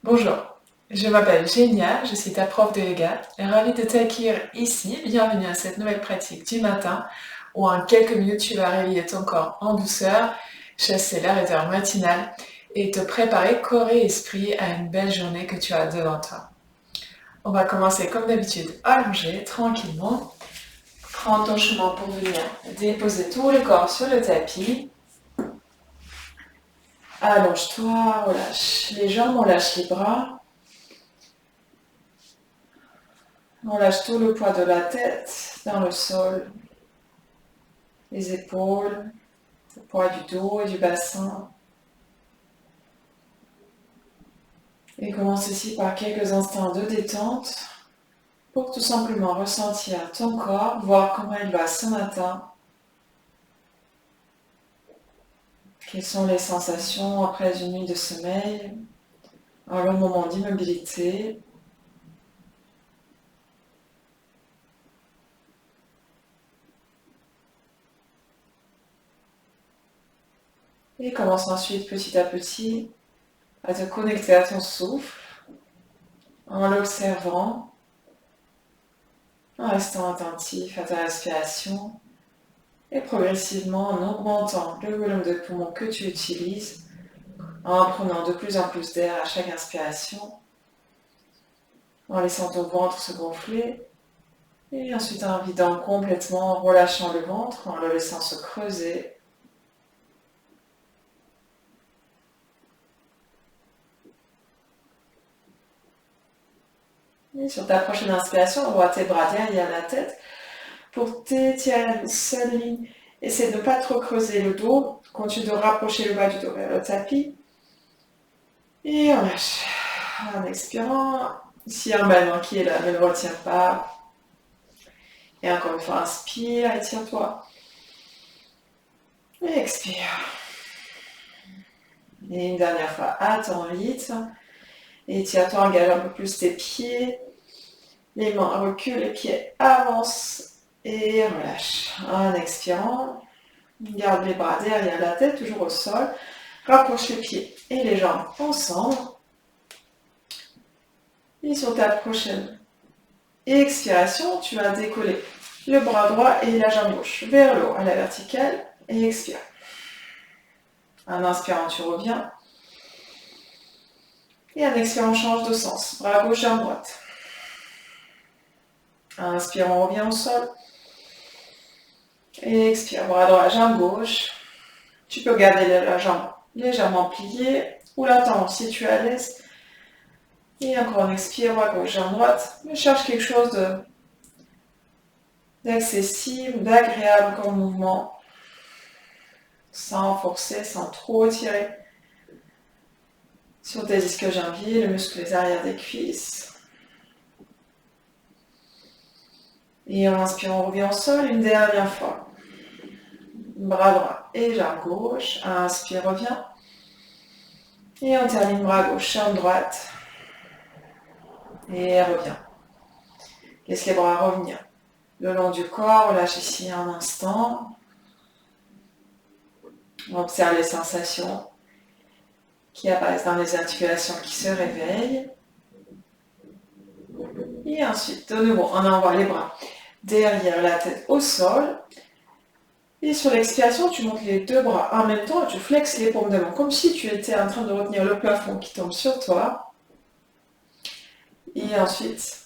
Bonjour, je m'appelle Génia, je suis ta prof de yoga et ravie de t'accueillir ici. Bienvenue à cette nouvelle pratique du matin où en quelques minutes tu vas réveiller ton corps en douceur, chasser la raideur matinale et te préparer corps et esprit à une belle journée que tu as devant toi. On va commencer comme d'habitude allongé, tranquillement. Prends ton chemin pour venir déposer tout le corps sur le tapis. Allonge-toi, relâche les jambes, on lâche les bras. On lâche tout le poids de la tête dans le sol, les épaules, le poids du dos et du bassin. Et commence ici par quelques instants de détente pour tout simplement ressentir ton corps, voir comment il va ce matin. Quelles sont les sensations après une nuit de sommeil, un long moment d'immobilité. Et commence ensuite petit à petit à te connecter à ton souffle en l'observant, en restant attentif à ta respiration et progressivement en augmentant le volume de poumons que tu utilises, en prenant de plus en plus d'air à chaque inspiration, en laissant ton ventre se gonfler et ensuite en vidant complètement, en relâchant le ventre, en le laissant se creuser. Et sur ta prochaine inspiration, envoie tes bras derrière la tête pour t'étirer à une seule ligne. Essaie de ne pas trop creuser le dos. Continue de rapprocher le bas du dos vers le tapis. Et on lâche. En expirant, s'il y a un ballon qui est là, ne le retiens pas. Et encore une fois, inspire, étire-toi. Et expire. Et une dernière fois, à ton rythme. Étire-toi, engage un peu plus tes pieds. Les mains reculent, les pieds avancent. Et relâche. En expirant, garde les bras derrière la tête, toujours au sol. Rapproche les pieds et les jambes ensemble. Et sur ta prochaine expiration, tu vas décoller le bras droit et la jambe gauche vers le haut à la verticale et expire. En inspirant, tu reviens. Et en expirant, on change de sens. Bras gauche, jambe droite. En inspirant, on revient au sol. Et expire, bras droit, jambe gauche. Tu peux garder la jambe légèrement pliée ou la tendre si tu es à l'aise. Et encore, on expire, bras gauche, jambe droite. Mais cherche quelque chose d'accessible, d'agréable comme mouvement. Sans forcer, sans trop tirer sur tes ischio-jambiers, les muscles arrière des cuisses. Et en inspirant, on revient au sol une dernière fois. Bras droit et jambe gauche. Inspire, reviens. Et on termine bras gauche, jambe droite. Et reviens. Laisse les bras revenir le long du corps. Relâche ici un instant. Observe les sensations qui apparaissent dans les articulations qui se réveillent. Et ensuite, de nouveau, on envoie les bras derrière la tête au sol. Et sur l'expiration, tu montes les deux bras en même temps et tu flexes les paumes de main, comme si tu étais en train de retenir le plafond qui tombe sur toi. Et ensuite,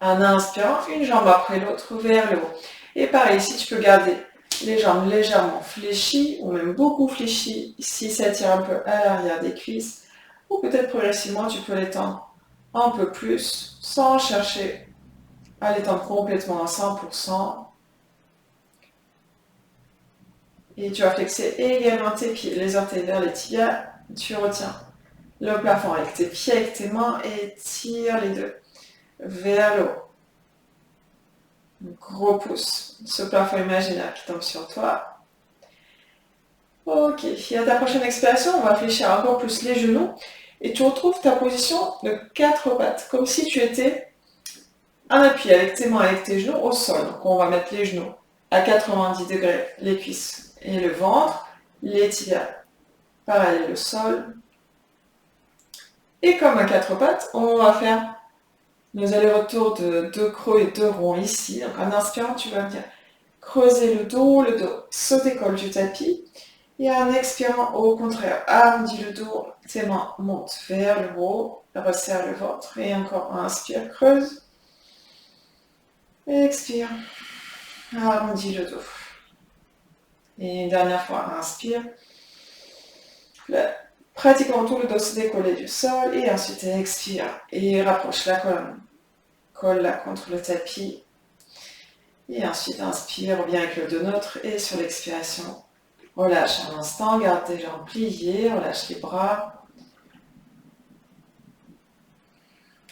en inspirant, une jambe après l'autre vers le haut. Et pareil, ici, tu peux garder les jambes légèrement fléchies, ou même beaucoup fléchies, si ça tire un peu à l'arrière des cuisses. Ou peut-être progressivement, tu peux les tendre un peu plus, sans chercher à les tendre complètement à 100%. Et tu vas flexer également tes pieds, les orteils vers les tibias. Tu retiens le plafond avec tes pieds, avec tes mains et tire les deux vers le haut. Gros pouce, ce plafond imaginaire qui tombe sur toi. Ok, et à ta prochaine expiration, on va fléchir encore plus les genoux et tu retrouves ta position de 4 pattes, comme si tu étais en appui avec tes mains, avec tes genoux au sol. Donc on va mettre les genoux à 90 degrés, les cuisses et le ventre, les tibias parallèles au sol. Et comme à quatre pattes, on va faire nos allers-retours de deux creux et deux ronds ici. Donc en inspirant, tu vas venir creuser le dos se décolle du tapis. Et en expirant, au contraire, arrondis le dos, tes mains montent vers le haut, resserre le ventre. Et encore, inspire, creuse. Expire, arrondis le dos. Et une dernière fois, inspire. Pratiquement tout le dos se décoller du sol. Et ensuite, expire. Et rapproche la colonne. Colle-la contre le tapis. Et ensuite, inspire, reviens avec le dos neutre. Et sur l'expiration, relâche un instant, garde tes jambes pliées, relâche les bras.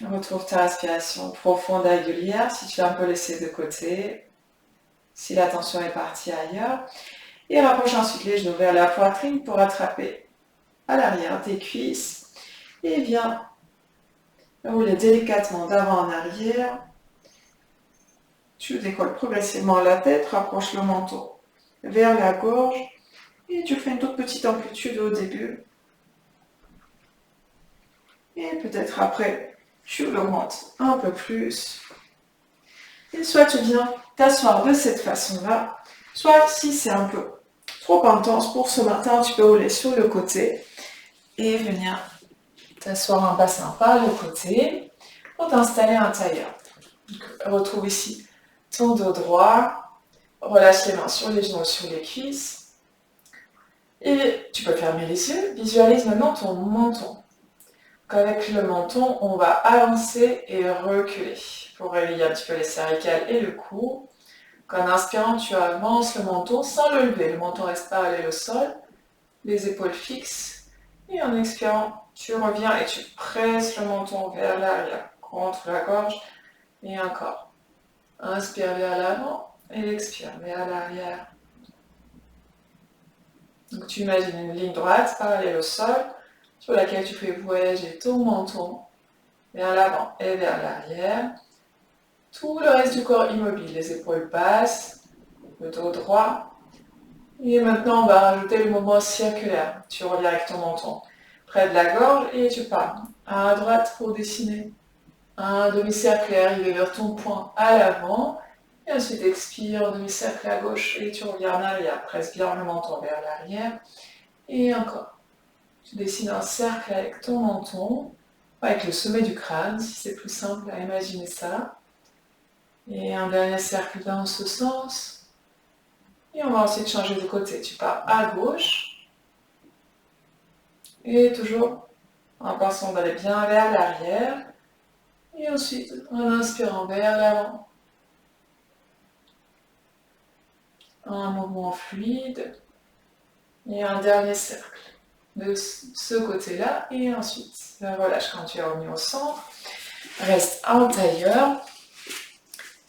Retrouve ta respiration profonde et régulière si tu l'as un peu laissé de côté, si l'attention est partie ailleurs. Et rapproche ensuite les genoux vers la poitrine pour attraper à l'arrière tes cuisses. Et viens rouler délicatement d'avant en arrière. Tu décolles progressivement la tête, rapproche le menton vers la gorge. Et tu fais une toute petite amplitude au début. Et peut-être après, tu l'augmentes un peu plus. Et soit tu viens t'asseoir de cette façon-là, soit si c'est un peu trop intense pour ce matin, tu peux rouler sur le côté et venir t'asseoir un bassin par le côté pour t'installer en tailleur. Retrouve ici ton dos droit, relâche les mains sur les genoux, sur les cuisses. Et tu peux fermer les yeux, visualise maintenant ton menton. Avec le menton, on va avancer et reculer pour relier un petit peu les cervicales et le cou. En inspirant, tu avances le menton sans le lever. Le menton reste parallèle au sol, les épaules fixes. Et en expirant, tu reviens et tu presses le menton vers l'arrière, contre la gorge. Et encore. Inspire vers l'avant et expire vers l'arrière. Donc tu imagines une ligne droite parallèle au sol, sur laquelle tu fais voyager ton menton vers l'avant et vers l'arrière. Tout le reste du corps immobile, les épaules basses, le dos droit. Et maintenant, on va rajouter le mouvement circulaire. Tu reviens avec ton menton près de la gorge et tu pars à droite pour dessiner un demi-cercle et arriver vers ton poing à l'avant. Et ensuite, expire, demi-cercle à gauche et tu reviens en arrière. Presse bien le menton vers l'arrière. Et encore. Tu dessines un cercle avec ton menton, avec le sommet du crâne, si c'est plus simple à imaginer ça. Et un dernier cercle dans ce sens. Et on va ensuite changer de côté. Tu pars à gauche. Et toujours en pensant d'aller bien vers l'arrière. Et ensuite, en inspirant vers l'avant. Un mouvement fluide. Et un dernier cercle de ce côté-là. Et ensuite, relâche quand tu es revenu au centre. Reste en tailleur.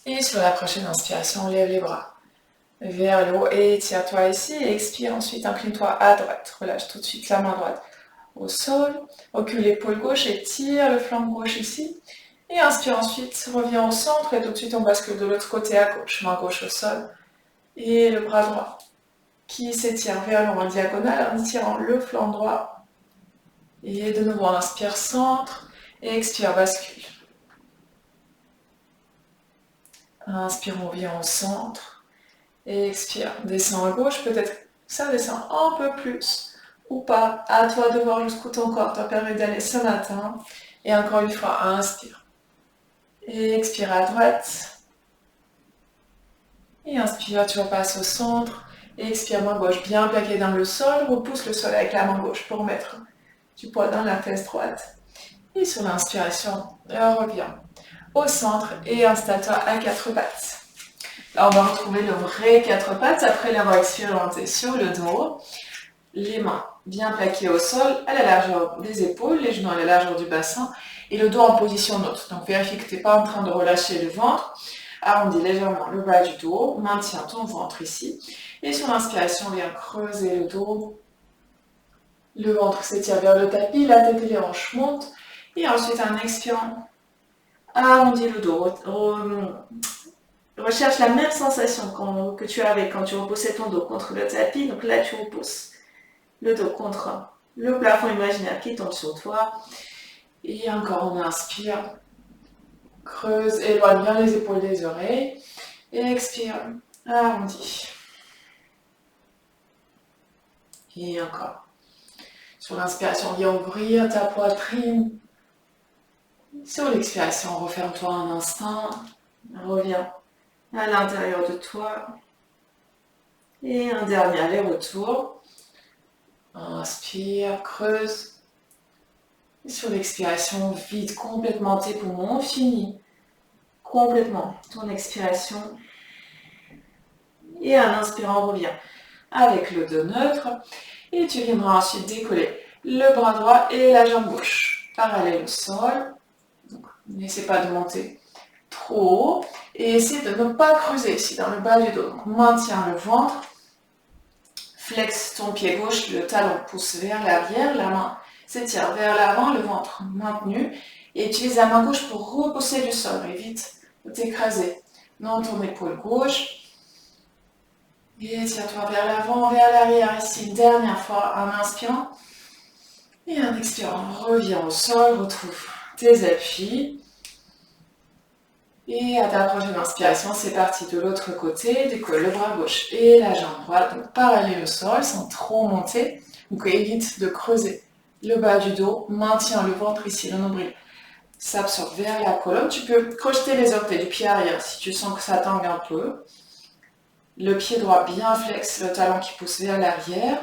Et sur la prochaine inspiration, lève les bras vers le haut et tire-toi ici. Et expire ensuite, incline-toi à droite. Relâche tout de suite la main droite au sol. Recule l'épaule gauche et tire le flanc gauche ici. Et inspire ensuite, reviens au centre et tout de suite on bascule de l'autre côté à gauche. Main gauche au sol et le bras droit qui s'étire vers le haut en diagonale en tirant le flanc droit. Et de nouveau on inspire centre et expire bascule. Inspire, on vient au centre. Et expire, descends à gauche, peut-être ça descend un peu plus ou pas. À toi de voir jusqu'où ton corps te permet d'aller ce matin. Et encore une fois, inspire. Et expire à droite. Et inspire, tu repasses au centre. Et expire, main gauche bien plaquée dans le sol. Repousse le sol avec la main gauche pour mettre du poids dans la fesse droite. Et sur l'inspiration, reviens au centre et installe-toi à quatre pattes. Là, on va retrouver le vrai quatre pattes après l'avoir expérimenté sur le dos. Les mains bien plaquées au sol, à la largeur des épaules, les genoux à la largeur du bassin et le dos en position neutre. Donc vérifie que tu n'es pas en train de relâcher le ventre. Arrondis légèrement le bas du dos, maintiens ton ventre ici. Et sur l'inspiration, viens creuser le dos. Le ventre s'étire vers le tapis, la tête et les hanches montent. Et ensuite, en expirant, arrondis le dos. Recherche la même sensation que tu avais quand tu repoussais ton dos contre le tapis. Donc là, tu repousses le dos contre le plafond imaginaire qui tombe sur toi. Et encore, on inspire. Creuse, éloigne bien les épaules des oreilles. Et expire, arrondi. Et encore. Sur l'inspiration, viens ouvrir ta poitrine. Sur l'expiration, referme-toi un instant. Reviens à l'intérieur de toi. Et un dernier aller-retour. Inspire, creuse. Et sur l'expiration, vide complètement tes poumons. Fini complètement ton expiration. Et en inspirant, revient avec le dos neutre. Et tu viendras ensuite décoller le bras droit et la jambe gauche parallèle au sol. N'essaie pas de monter trop haut. Et essaie de ne pas creuser ici dans le bas du dos. Donc, maintiens le ventre. Flexe ton pied gauche, le talon pousse vers l'arrière, la main s'étire vers l'avant, le ventre maintenu. Et utilise la main gauche pour repousser du sol. Évite de t'écraser dans ton épaule gauche. Et tire-toi vers l'avant, vers l'arrière. Ici, une dernière fois en inspirant. Et en expirant, reviens au sol, retrouve tes appuis. Et à ta prochaine inspiration, c'est parti de l'autre côté. Décolle le bras gauche et la jambe droite, donc parallèle au sol, sans trop monter. Donc évite de creuser le bas du dos. Maintiens le ventre ici, le nombril s'absorbe vers la colonne. Tu peux crocheter les orteils du pied arrière si tu sens que ça tangue un peu. Le pied droit bien flex, le talon qui pousse vers l'arrière.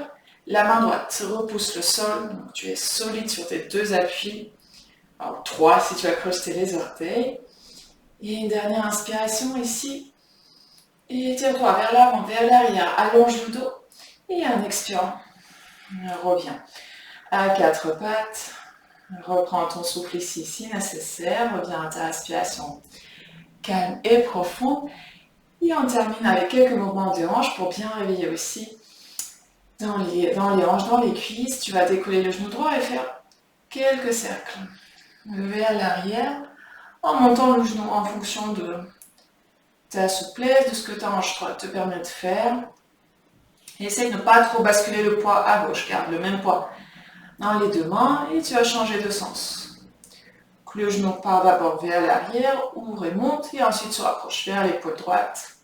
La main droite repousse le sol, donc tu es solide sur tes deux appuis. Alors 3 si tu as crocheté les orteils. Et une dernière inspiration ici. Et tire-toi vers l'avant, vers l'arrière, allonge le dos. Et en expirant, reviens à quatre pattes. Reprends ton souffle ici si nécessaire. Reviens à ta respiration calme et profonde. Et on termine avec quelques mouvements de hanches pour bien réveiller aussi dans les hanches, dans les cuisses. Tu vas décoller le genou droit et faire quelques cercles vers l'arrière en montant le genou en fonction de ta souplesse, de ce que ta hanche droite te permet de faire. Essaye de ne pas trop basculer le poids à gauche. Garde le même poids dans les deux mains et tu vas changer de sens. Le genou part d'abord vers l'arrière, ouvre et monte, et ensuite se rapproche vers l'épaule droite.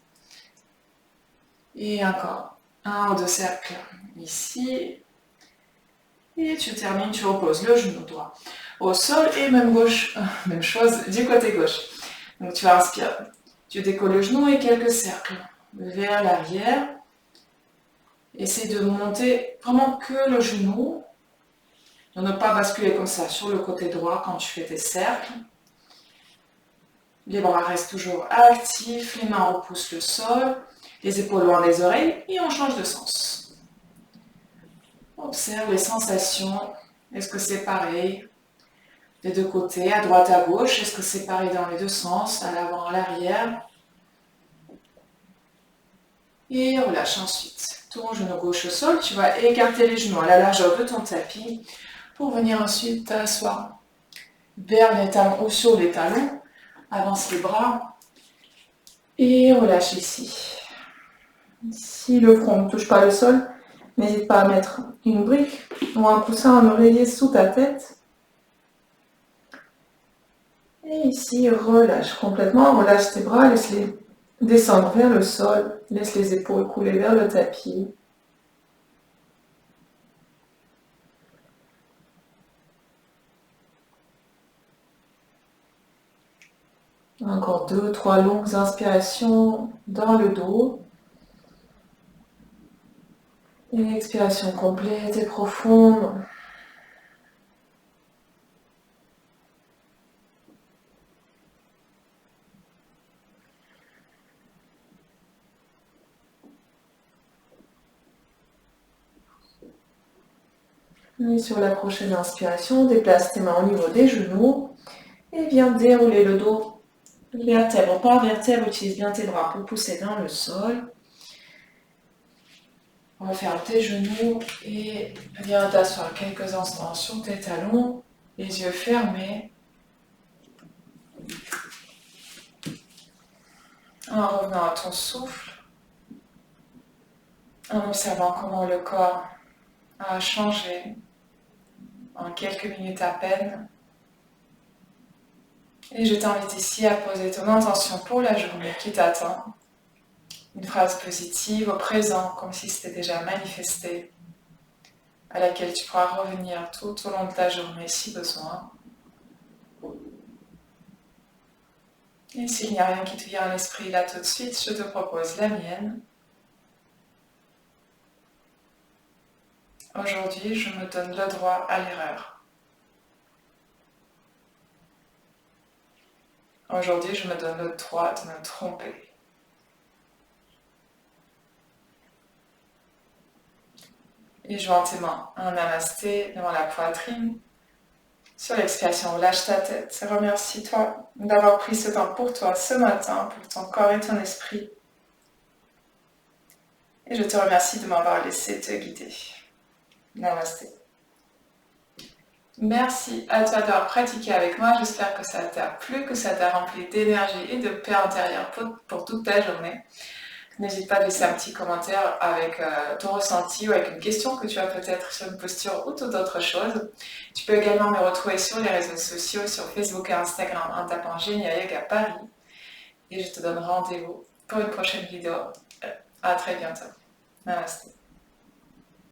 Et encore un ou deux cercles ici. Et tu termines, tu reposes le genou droit au sol et même chose du côté gauche. Donc tu inspires, tu décolles le genou et quelques cercles vers l'arrière. Essaie de monter vraiment que le genou, de ne pas basculer comme ça sur le côté droit quand tu fais tes cercles. Les bras restent toujours actifs, les mains repoussent le sol, les épaules loin des oreilles et on change de sens. Observe les sensations. Est-ce que c'est pareil des deux côtés, à droite, à gauche? Est-ce que c'est pareil dans les deux sens, à l'avant, à l'arrière? Et relâche ensuite ton genou gauche au sol. Tu vas écarter les genoux à la largeur de ton tapis pour venir ensuite t'asseoir vers les talons ou sur les talons. Avance les bras et relâche ici. Si le front ne touche pas le sol, n'hésite pas à mettre une brique ou un coussin, un oreiller sous ta tête. Et ici, relâche complètement, relâche tes bras, laisse-les descendre vers le sol, laisse les épaules couler vers le tapis. Encore 2-3 longues inspirations dans le dos. Une expiration complète et profonde. Et sur la prochaine inspiration, déplace tes mains au niveau des genoux et viens dérouler le dos vertèbre par vertèbre. Utilise bien tes bras pour pousser dans le sol. Referme tes genoux et viens t'asseoir quelques instants sur tes talons, les yeux fermés. En revenant à ton souffle, en observant comment le corps a changé en quelques minutes à peine. Et je t'invite ici à poser ton intention pour la journée qui t'attend. Une phrase positive au présent, comme si c'était déjà manifesté, à laquelle tu pourras revenir tout au long de ta journée si besoin. Et s'il n'y a rien qui te vient à l'esprit là tout de suite, je te propose la mienne. Aujourd'hui, je me donne le droit à l'erreur. Aujourd'hui, je me donne le droit de me tromper. Et joins tes mains, un namasté devant la poitrine. Sur l'expiration, lâche ta tête. Remercie-toi d'avoir pris ce temps pour toi ce matin, pour ton corps et ton esprit. Et je te remercie de m'avoir laissé te guider. Namasté. Merci à toi d'avoir pratiqué avec moi. J'espère que ça t'a plu, que ça t'a rempli d'énergie et de paix intérieure pour toute ta journée. N'hésite pas à laisser un petit commentaire avec ton ressenti ou avec une question que tu as peut-être sur une posture ou toute autre chose. Tu peux également me retrouver sur les réseaux sociaux, sur Facebook et Instagram en tapant Genia Yoga Paris. Et je te donne rendez-vous pour une prochaine vidéo. À très bientôt. Namaste.